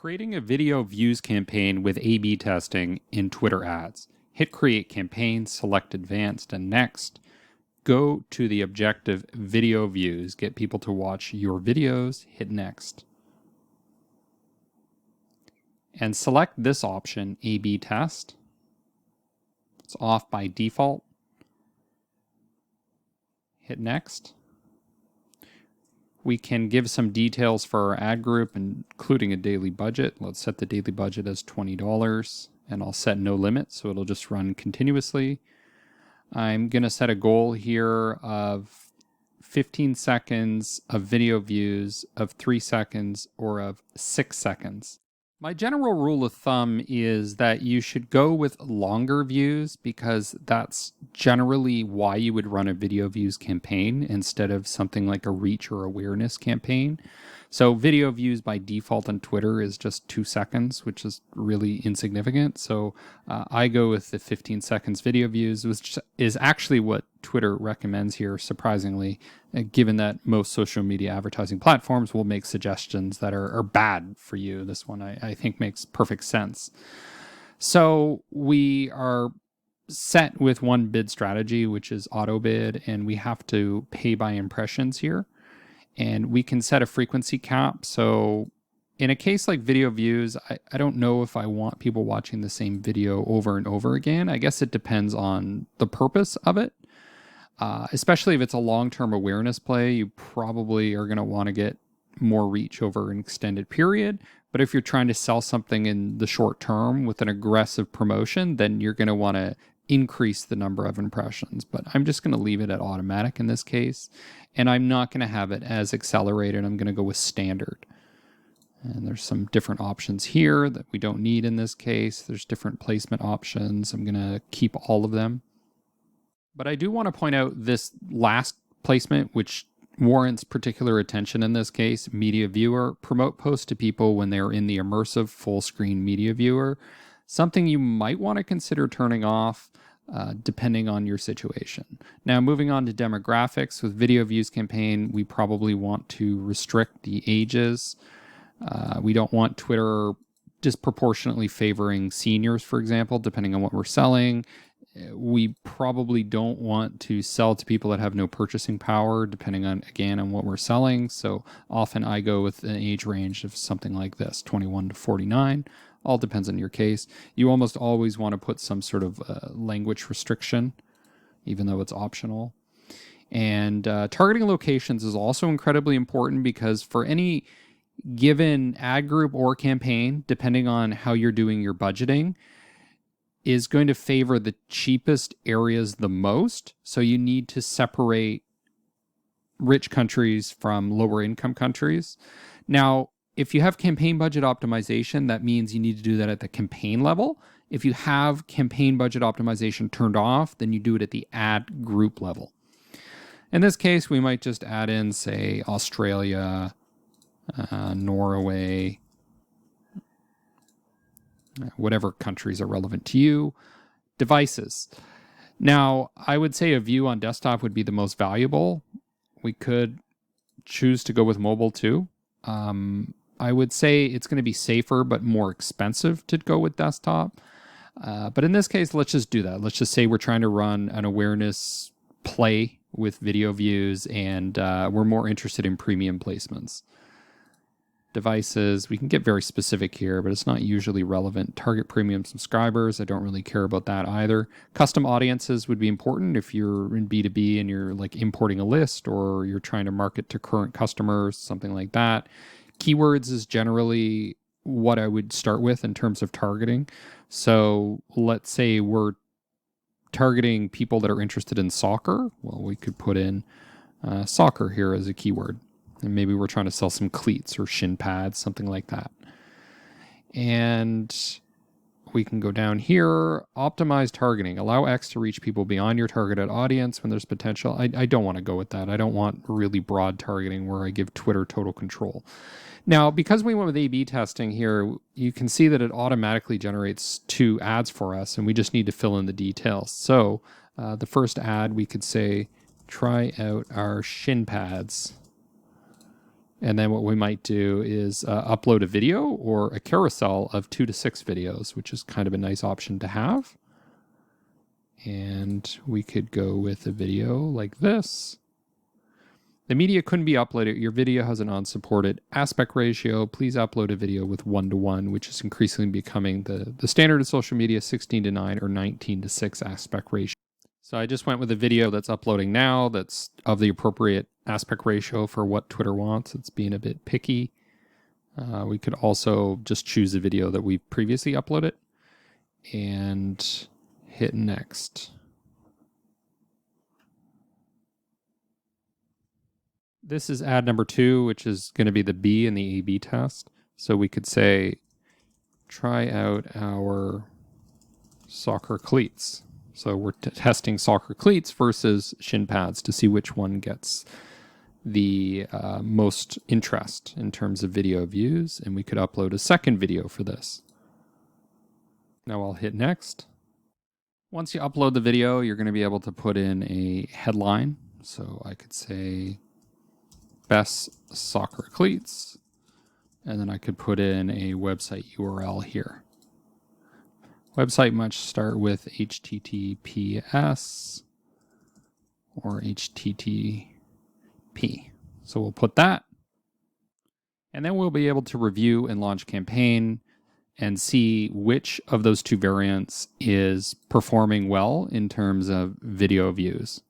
Creating a video views campaign with A/B testing in Twitter ads. Hit Create Campaign, select Advanced and Next. Go to the objective Video Views. Get people to watch your videos. Hit Next. And select this option, A/B Test. It's off by default. Hit Next. We can give some details for our ad group, including a daily budget. Let's set the daily budget as $20, and I'll set no limit, so it'll just run continuously. I'm going to set a goal here of 15 seconds of video views, of 3 seconds, or of 6 seconds. My general rule of thumb is that you should go with longer views because that's generally why you would run a video views campaign instead of something like a reach or awareness campaign. So video views by default on Twitter is just 2 seconds, which is really insignificant. So I go with the 15 seconds video views, which is actually what Twitter recommends here, surprisingly, given that most social media advertising platforms will make suggestions that are bad for you. This one I think makes perfect sense. So we are set with one bid strategy, which is auto bid, and we have to pay by impressions here. And we can set a frequency cap. So in a case like video views, I don't know if I want people watching the same video over and over again. I guess it depends on the purpose of it. Especially if it's a long-term awareness play, you probably are going to want to get more reach over an extended period. But if you're trying to sell something in the short term with an aggressive promotion, then you're going to want to increase the number of impressions. But I'm just going to leave it at automatic in this case. And I'm not going to have it as accelerated. I'm going to go with standard. And there's some different options here that we don't need in this case. There's different placement options. I'm going to keep all of them. But I do want to point out this last placement, which warrants particular attention in this case, media viewer. Promote posts to people when they're in the immersive full screen media viewer. Something you might want to consider turning off depending on your situation. Now, moving on to demographics, with video views campaign, we probably want to restrict the ages. We don't want Twitter disproportionately favoring seniors, for example, depending on what we're selling. We probably don't want to sell to people that have no purchasing power, depending on, again, on what we're selling. So often I go with an age range of something like this, 21 to 49. All depends on your case. You almost always want to put some sort of language restriction, even though it's optional. And targeting locations is also incredibly important because for any given ad group or campaign, depending on how you're doing your budgeting, is going to favor the cheapest areas the most. So you need to separate rich countries from lower income countries. Now, if you have campaign budget optimization, that means you need to do that at the campaign level. If you have campaign budget optimization turned off, then you do it at the ad group level. In this case, we might just add in, say, Australia, Norway, whatever countries are relevant to you. Devices. Now, I would say a view on desktop would be the most valuable. We could choose to go with mobile too. I would say it's going to be safer but more expensive to go with desktop. But in this case, let's just do that. Let's just say we're trying to run an awareness play with video views and we're more interested in premium placements. Devices, we can get very specific here, but it's not usually relevant. Target premium subscribers, I don't really care about that either. Custom audiences would be important if you're in B2B and you're like importing a list or you're trying to market to current customers, something like that. Keywords is generally what I would start with in terms of targeting. So let's say we're targeting people that are interested in soccer. Well, we could put in soccer here as a keyword. And maybe we're trying to sell some cleats or shin pads, something like that. And we can go down here, optimize targeting. Allow X to reach people beyond your targeted audience when there's potential. I don't want to go with that. I don't want really broad targeting where I give Twitter total control. Now, because we went with A/B testing here, you can see that it automatically generates 2 ads for us, and we just need to fill in the details. So the first ad, we could say, try out our shin pads. And then what we might do is upload a video or a carousel of 2 to 6 videos, which is kind of a nice option to have. And we could go with a video like this. The media couldn't be uploaded. Your video has an unsupported aspect ratio. Please upload a video with 1:1, which is increasingly becoming the standard of social media, 16:9 or 19:6 aspect ratio. So I just went with a video that's uploading now that's of the appropriate aspect ratio for what Twitter wants. It's being a bit picky. We could also just choose a video that we previously uploaded and hit next. This is ad number 2, which is going to be the B in the A/B test. So we could say, try out our soccer cleats. So we're testing soccer cleats versus shin pads to see which one gets the most interest in terms of video views. And we could upload a second video for this. Now I'll hit next. Once you upload the video, you're going to be able to put in a headline. So I could say, best soccer cleats, and then I could put in a website URL here. Website must start with HTTPS or HTTP. So we'll put that, and then we'll be able to review and launch campaign and see which of those 2 variants is performing well in terms of video views.